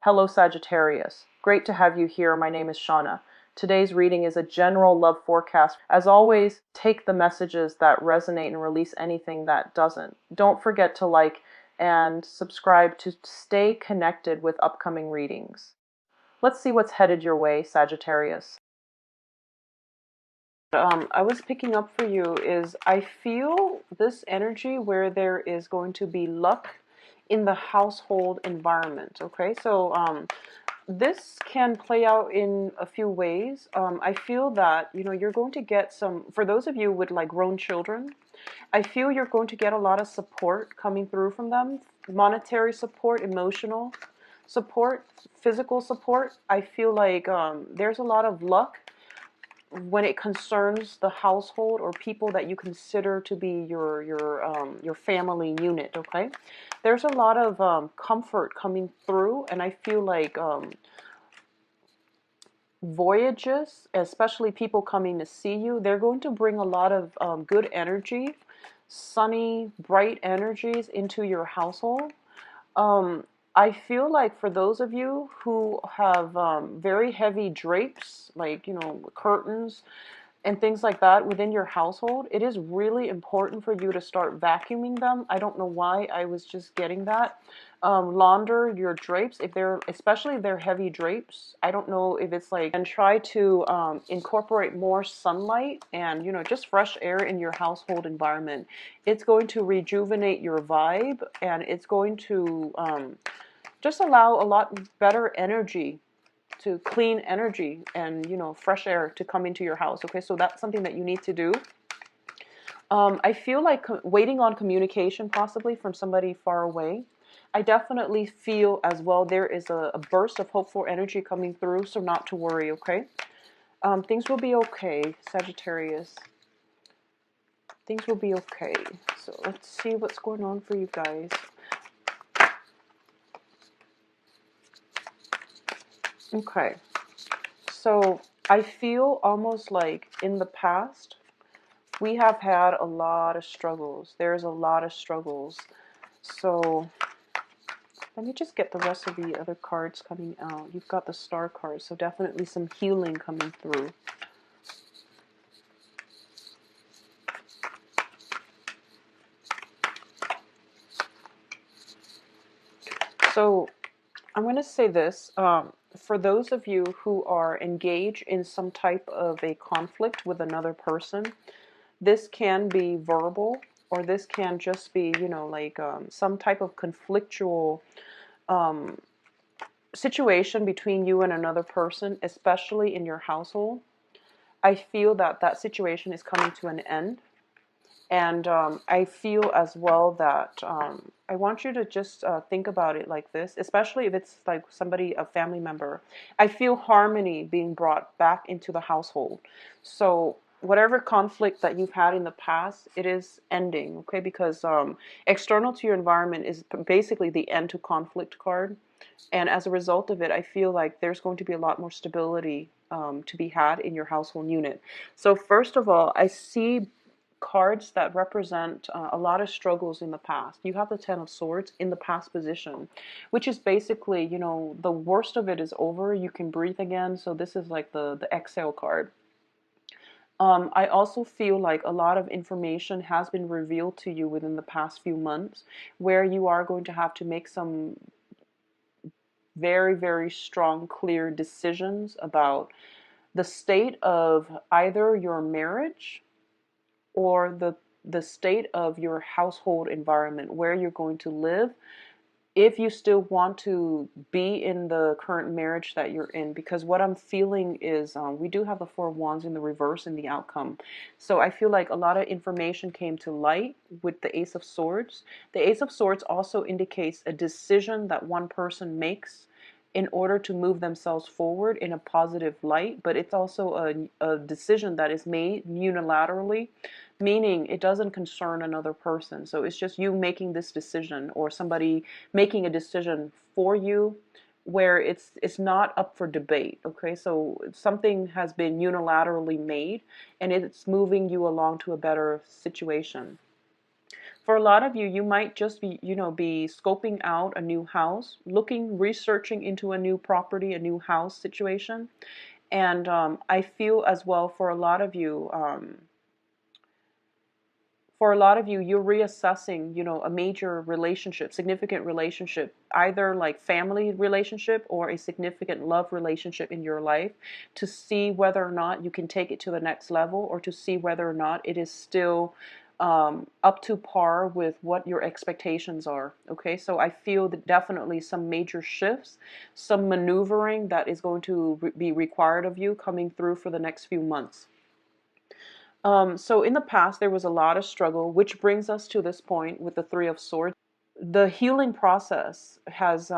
Hello Sagittarius. Great to have you here. My name is Shauna. Today's reading is a general love forecast. As always, take the messages that resonate and release anything that doesn't. Don't forget to like and subscribe to stay connected with upcoming readings. Let's see what's headed your way, Sagittarius. I was picking up for you is I feel this energy where there is going to be luck in the household environment. Okay, so this can play out in a few ways. I feel that you're going to get some, for those of you with like grown children, I feel you're going to get a lot of support coming through from them. Monetary support, emotional support, physical support. I feel like there's a lot of luck when it concerns the household or people that you consider to be your family unit. Okay, there's a lot of comfort coming through, and I feel like voyages, especially people coming to see you, they're going to bring a lot of good energy, sunny, bright energies into your household. I feel like for those of you who have very heavy drapes, like, curtains and things like that within your household, it is really important for you to start vacuuming them. I don't know why I was just getting that. Launder your drapes, especially if they're heavy drapes. I don't know if it's like, and try to incorporate more sunlight and, just fresh air in your household environment. It's going to rejuvenate your vibe, and it's going to just allow a lot better energy, to clean energy and fresh air to come into your house. Okay, so that's something that you need to do. I feel like waiting on communication possibly from somebody far away. I definitely feel as well there is a burst of hopeful energy coming through, so not to worry. Okay, things will be okay, Sagittarius. Things will be okay. So let's see what's going on for you guys. Okay, so I feel almost like in the past we have had a lot of struggles. There's a lot of struggles. So let me just get the rest of the other cards coming out. You've got the star card, so definitely some healing coming through. So I'm going to say this. For those of you who are engaged in some type of a conflict with another person, this can be verbal, or this can just be, some type of conflictual situation between you and another person, especially in your household. I feel that that situation is coming to an end. And I feel as well that I want you to just think about it like this, especially if it's like somebody, a family member. I feel harmony being brought back into the household. So whatever conflict that you've had in the past, it is ending, okay? Because external to your environment is basically the end to conflict card. And as a result of it, I feel like there's going to be a lot more stability to be had in your household unit. So first of all, I see cards that represent a lot of struggles in the past. You have the Ten of Swords in the past position, which is basically, the worst of it is over. You can breathe again. So this is like the exhale card. I also feel like a lot of information has been revealed to you within the past few months, where you are going to have to make some very, very strong, clear decisions about the state of either your marriage or the state of your household environment, where you're going to live, if you still want to be in the current marriage that you're in. Because what I'm feeling is we do have the Four of Wands in the reverse in the outcome. So I feel like a lot of information came to light with the Ace of Swords. The Ace of Swords also indicates a decision that one person makes in order to move themselves forward in a positive light, but it's also a decision that is made unilaterally, meaning it doesn't concern another person. So it's just you making this decision, or somebody making a decision for you, where it's not up for debate. Okay, so something has been unilaterally made, and it's moving you along to a better situation. For a lot of you, you might just be, be scoping out a new house, researching into a new property, a new house situation. And I feel as well for a lot of you, you're reassessing, a major relationship, significant relationship, either like family relationship or a significant love relationship in your life, to see whether or not you can take it to the next level, or to see whether or not it is still up to par with what your expectations are. Okay, so I feel that definitely some major shifts, some maneuvering that is going to be required of you coming through for the next few months. So in the past, there was a lot of struggle, which brings us to this point with the Three of Swords. The healing process has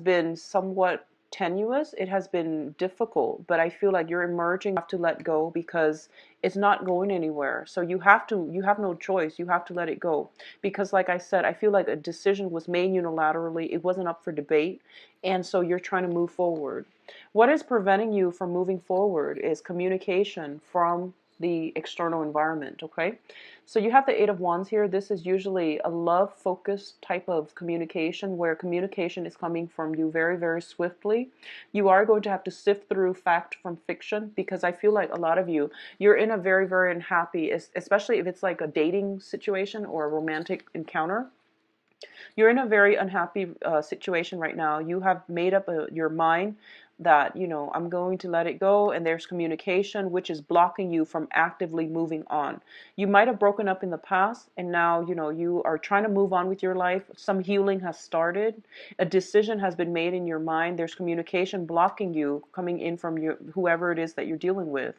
been somewhat tenuous. It has been difficult, but I feel like you're emerging. You have to let go because it's not going anywhere. So you have no choice. You have to let it go because, like I said, I feel like a decision was made unilaterally. It wasn't up for debate, and so you're trying to move forward. What is preventing you from moving forward is communication from the external environment. Okay, so you have the Eight of Wands here. This is usually a love focused type of communication, where communication is coming from you very, very swiftly. You are going to have to sift through fact from fiction, because I feel like a lot of you, you're in a very, very unhappy, especially if it's like a dating situation or a romantic encounter. You're in a very unhappy situation right now. You have made up your mind that, I'm going to let it go, and there's communication which is blocking you from actively moving on. You might have broken up in the past, and now, you are trying to move on with your life. Some healing has started. A decision has been made in your mind. There's communication blocking you coming in from whoever it is that you're dealing with.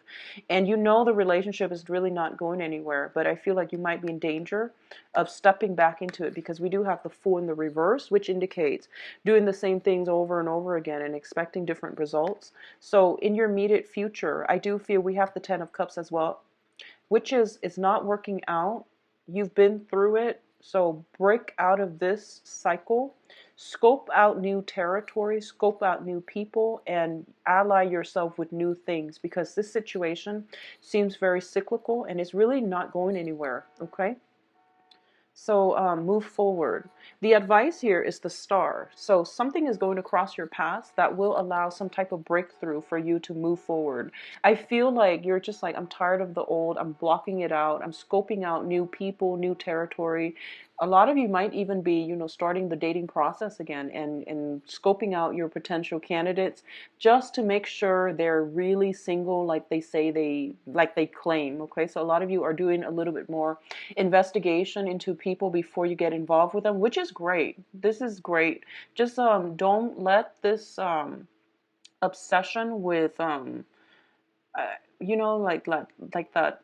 And the relationship is really not going anywhere, but I feel like you might be in danger of stepping back into it, because we do have the Fool in the reverse, which indicates doing the same things over and over again and expecting different results. So in your immediate future, I do feel we have the Ten of Cups as well, which is it's not working out. You've been through it, so break out of this cycle. Scope out new territory, scope out new people, and ally yourself with new things, because this situation seems very cyclical and it's really not going anywhere. Okay, so move forward. The advice here is the Star. So something is going to cross your path that will allow some type of breakthrough for you to move forward. I feel like you're just like, I'm tired of the old. I'm blocking it out. I'm scoping out new people, new territory. A lot of you might even be, starting the dating process again, and scoping out your potential candidates just to make sure they're really single, like they claim. Okay, so a lot of you are doing a little bit more investigation into people before you get involved with them, which is great. This is great. Just don't let this obsession with like that,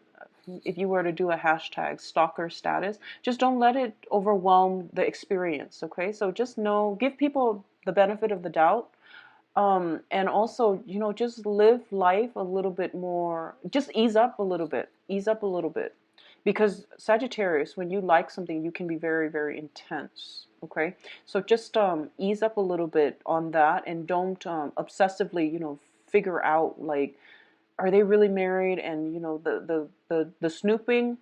if you were to do a hashtag stalker status, just don't let it overwhelm the experience. Okay, so just give people the benefit of the doubt. And also, just live life a little bit more, just ease up a little bit, because Sagittarius, when you like something, you can be very, very intense. Okay, so just ease up a little bit on that, and don't obsessively, figure out, like, are they really married? And the snooping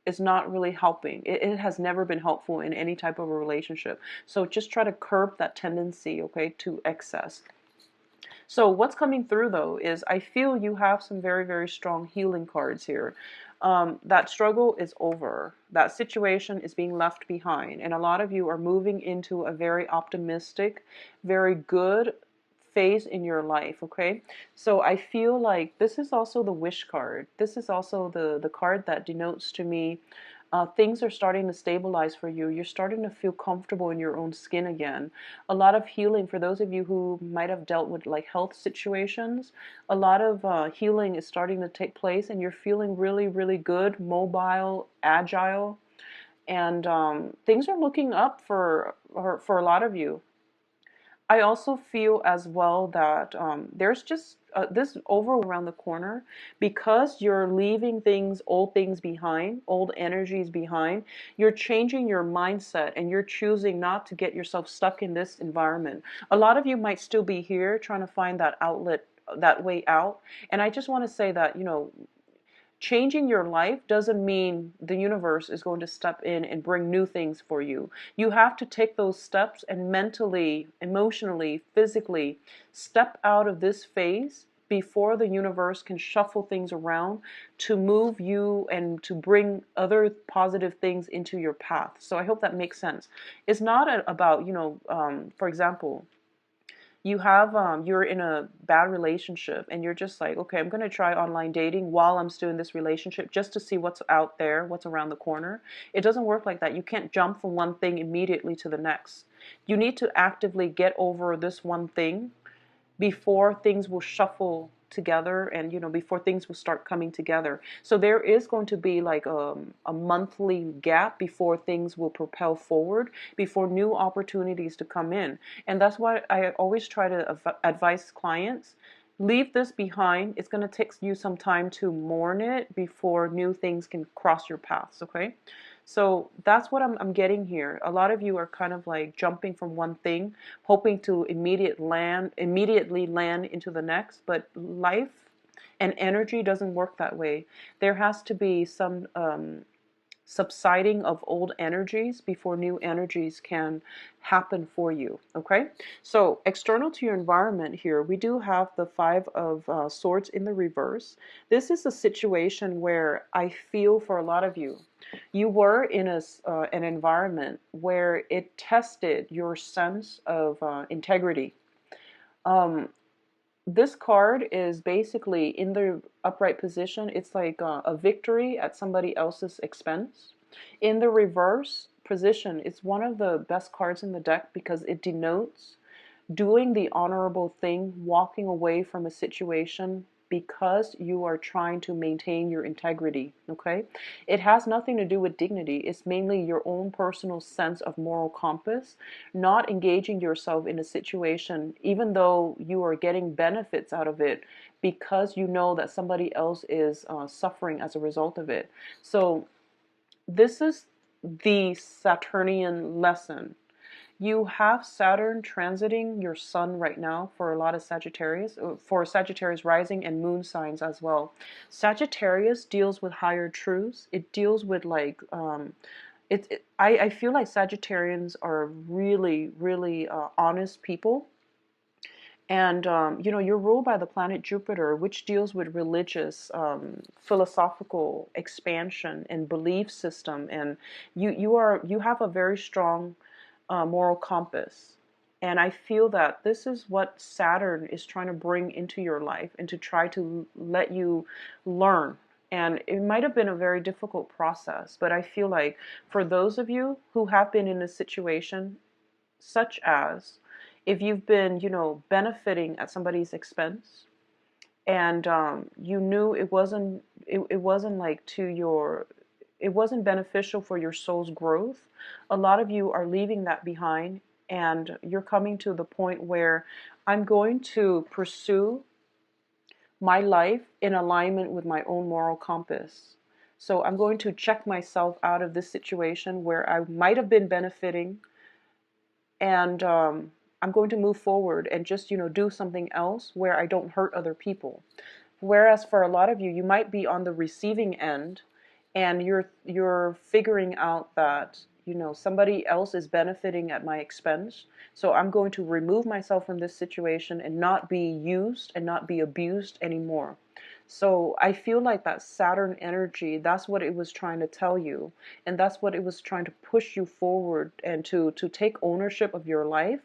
is not really helping. It has never been helpful in any type of a relationship. So just try to curb that tendency, okay, to excess. So what's coming through, though, is I feel you have some very, very strong healing cards here. That struggle is over. That situation is being left behind. And a lot of you are moving into a very optimistic, very good phase in your life. Okay, so I feel like this is also the Wish card. This is also the card that denotes to me things are starting to stabilize for you. You're starting to feel comfortable in your own skin again. A lot of healing for those of you who might have dealt with like health situations. A lot of healing is starting to take place, and you're feeling really, really good, mobile, agile, and things are looking up for a lot of you. I also feel as well that there's just this over around the corner, because you're leaving old things behind, old energies behind. You're changing your mindset, and you're choosing not to get yourself stuck in this environment. A lot of you might still be here trying to find that outlet, that way out. And I just want to say that, changing your life doesn't mean the universe is going to step in and bring new things for you. You have to take those steps and mentally, emotionally, physically step out of this phase before the universe can shuffle things around to move you and to bring other positive things into your path. So I hope that makes sense. It's not about, for example, you're in a bad relationship and you're just like, okay, I'm going to try online dating while I'm still in this relationship just to see what's out there, what's around the corner. It doesn't work like that. You can't jump from one thing immediately to the next. You need to actively get over this one thing before things will shuffle together, and before things will start coming together. So there is going to be like a monthly gap before things will propel forward, before new opportunities to come in. And that's why I always try to advise clients, leave this behind. It's going to take you some time to mourn it before new things can cross your paths. Okay, so that's what I'm getting here. A lot of you are kind of like jumping from one thing, hoping to immediately land into the next. But life and energy doesn't work that way. There has to be some subsiding of old energies before new energies can happen for you. Okay, so external to your environment here, we do have the Five of Swords in the reverse. This is a situation where I feel for a lot of you, you were in an environment where it tested your sense of integrity. This card is basically in the upright position. It's like a victory at somebody else's expense. In the reverse position, it's one of the best cards in the deck because it denotes doing the honorable thing, walking away from a situation because you are trying to maintain your integrity. Okay, it has nothing to do with dignity. It's mainly your own personal sense of moral compass, not engaging yourself in a situation even though you are getting benefits out of it, because you know that somebody else is suffering as a result of it. So this is the Saturnian lesson. You have Saturn transiting your sun right now for a lot of Sagittarius, for Sagittarius rising and moon signs as well. Sagittarius deals with higher truths. It deals with like, I feel like Sagittarians are really, really honest people. And, you're ruled by the planet Jupiter, which deals with religious, philosophical expansion and belief system. And you have a very strong moral compass. And I feel that this is what Saturn is trying to bring into your life and to try to let you learn. And it might have been a very difficult process, but I feel like for those of you who have been in a situation such as if you've been, benefiting at somebody's expense, and you knew it wasn't like it wasn't beneficial for your soul's growth. A lot of you are leaving that behind, and you're coming to the point where I'm going to pursue my life in alignment with my own moral compass. So I'm going to check myself out of this situation where I might have been benefiting, and I'm going to move forward and just, do something else where I don't hurt other people. Whereas for a lot of you, you might be on the receiving end, and you're figuring out that, somebody else is benefiting at my expense. So I'm going to remove myself from this situation and not be used and not be abused anymore. So I feel like that Saturn energy, that's what it was trying to tell you. And that's what it was trying to push you forward and to take ownership of your life,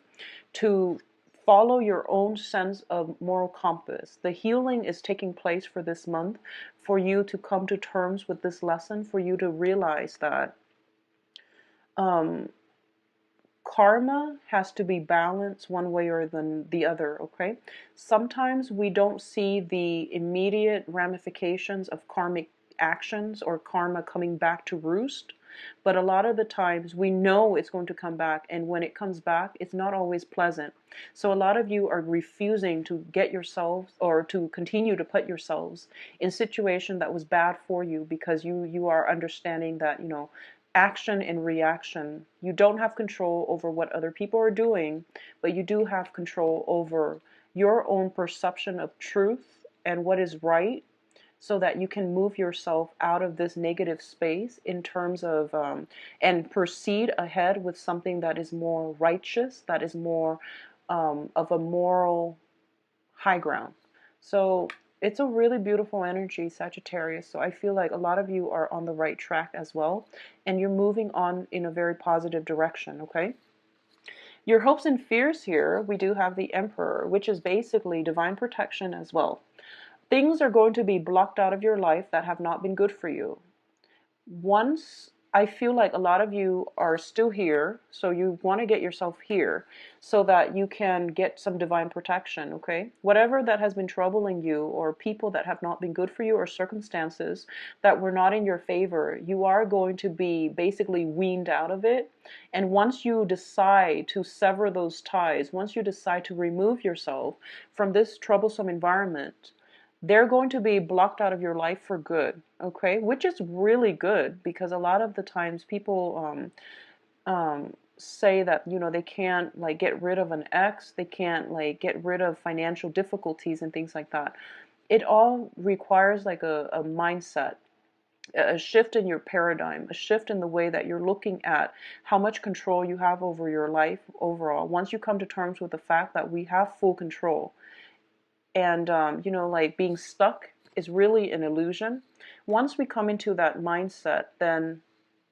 to follow your own sense of moral compass. The healing is taking place for this month, for you to come to terms with this lesson, for you to realize that karma has to be balanced one way or the other, okay? Sometimes we don't see the immediate ramifications of karmic actions or karma coming back to roost, but a lot of the times we know it's going to come back, and when it comes back, it's not always pleasant. So a lot of you are refusing to get yourselves or to continue to put yourselves in a situation that was bad for you, because you are understanding that, action and reaction, you don't have control over what other people are doing, but you do have control over your own perception of truth and what is right, so that you can move yourself out of this negative space in terms of, and proceed ahead with something that is more righteous, that is more of a moral high ground. So it's a really beautiful energy, Sagittarius. So I feel like a lot of you are on the right track as well, and you're moving on in a very positive direction, okay? Your hopes and fears here, we do have the Emperor, which is basically divine protection as well. Things are going to be blocked out of your life that have not been good for you. Once, I feel like a lot of you are still here, so you want to get yourself here so that you can get some divine protection, okay? Whatever that has been troubling you, or people that have not been good for you, or circumstances that were not in your favor, you are going to be basically weaned out of it. And once you decide to sever those ties, once you decide to remove yourself from this troublesome environment, they're going to be blocked out of your life for good, okay? Which is really good, because a lot of the times people say that, you know, they can't like get rid of an ex, they can't like get rid of financial difficulties and things like that. It all requires like a mindset, a shift in your paradigm, a shift in the way that you're looking at how much control you have over your life overall. Once you come to terms with the fact that we have full control, and you know, like being stuck is really an illusion. Once we come into that mindset, then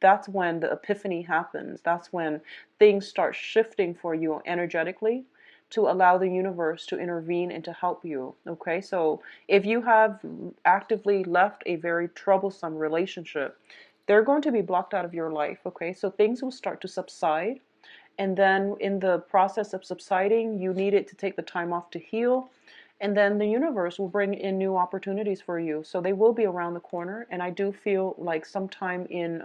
that's when the epiphany happens. That's when things start shifting for you energetically, to allow the universe to intervene and to help you, okay? So if you have actively left a very troublesome relationship, they're going to be blocked out of your life, okay? So things will start to subside, and then in the process of subsiding, you need it to take the time off to heal, and then the universe will bring in new opportunities for you. So they will be around the corner, and I do feel like sometime in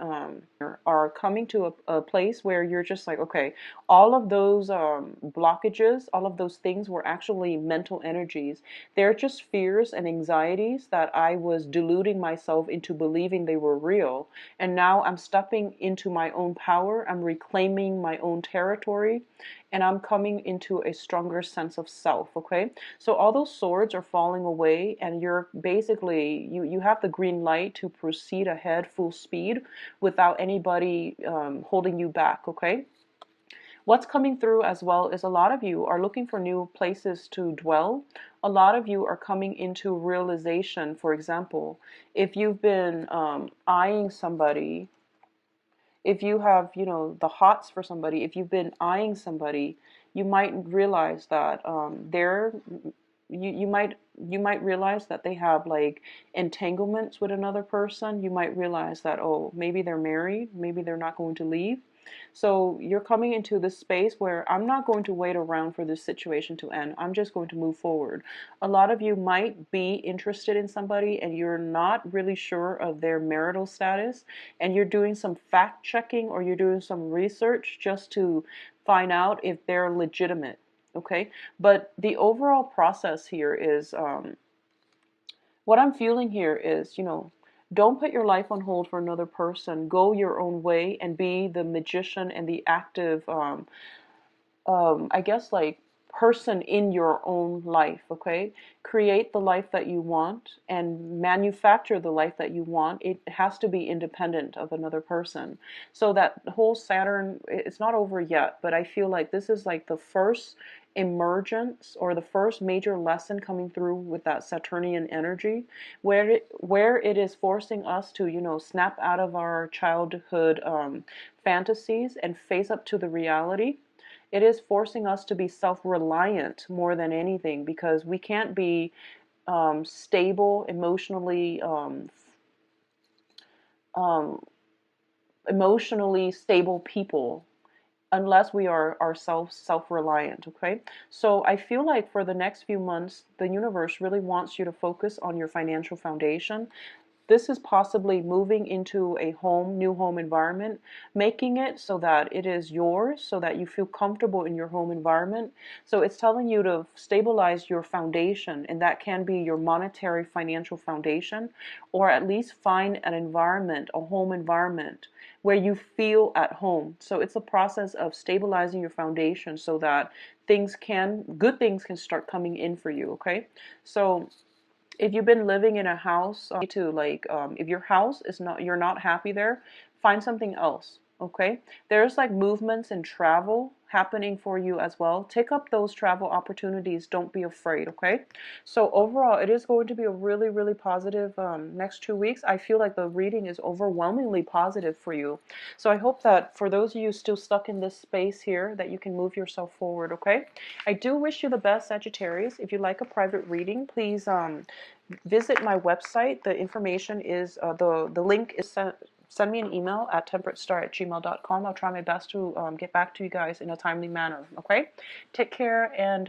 are coming to a place where you're just like, okay, all of those blockages, all of those things were actually mental energies. They're just fears and anxieties that I was deluding myself into believing they were real, and now I'm stepping into my own power. I'm reclaiming my own territory, and I'm coming into a stronger sense of self, okay? So all those swords are falling away, and you're basically, you have the green light to proceed ahead full speed without anybody holding you back, okay? What's coming through as well is a lot of you are looking for new places to dwell. A lot of you are coming into realization. For example, if you've been eyeing somebody, if you have, you know, the hots for somebody, if you've been eyeing somebody, you might realize that you might realize that they have like entanglements with another person. You might realize that, oh, maybe they're married, maybe they're not going to leave. So you're coming into this space where I'm not going to wait around for this situation to end. I'm just going to move forward. A lot of you might be interested in somebody and you're not really sure of their marital status, and you're doing some fact checking or you're doing some research just to find out if they're legitimate. Okay, but the overall process here is what I'm feeling here is, you know, don't put your life on hold for another person. Go your own way and be the magician and the active, I guess, like person in your own life, okay? Create the life that you want and manufacture the life that you want. It has to be independent of another person. So that whole Saturn, it's not over yet, but I feel like this is like the first emergence or the first major lesson coming through with that Saturnian energy, where it is forcing us to, you know, snap out of our childhood fantasies and face up to the reality. It is forcing us to be self-reliant more than anything, because we can't be stable, emotionally stable people unless we are ourselves self-reliant, okay? So I feel like for the next few months, the universe really wants you to focus on your financial foundation. This is possibly moving into a new home environment, making it so that it is yours, so that you feel comfortable in your home environment. So it's telling you to stabilize your foundation, and that can be your monetary financial foundation, or at least find an environment, a home environment, where you feel at home. So it's a process of stabilizing your foundation so that good things can start coming in for you, okay? So If you've been living in a house, to like, if your house is not, you're not happy there, find something else. Okay, there's like movements and travel happening for you as well. Take up those travel opportunities. Don't be afraid. Okay, so overall, it is going to be a really, really positive next 2 weeks. I feel like the reading is overwhelmingly positive for you. So I hope that for those of you still stuck in this space here, that you can move yourself forward. Okay, I do wish you the best, Sagittarius. If you like a private reading, please visit my website. The information is, the link is send me an email at temperatestar@gmail.com. I'll try my best to get back to you guys in a timely manner. Okay, take care, and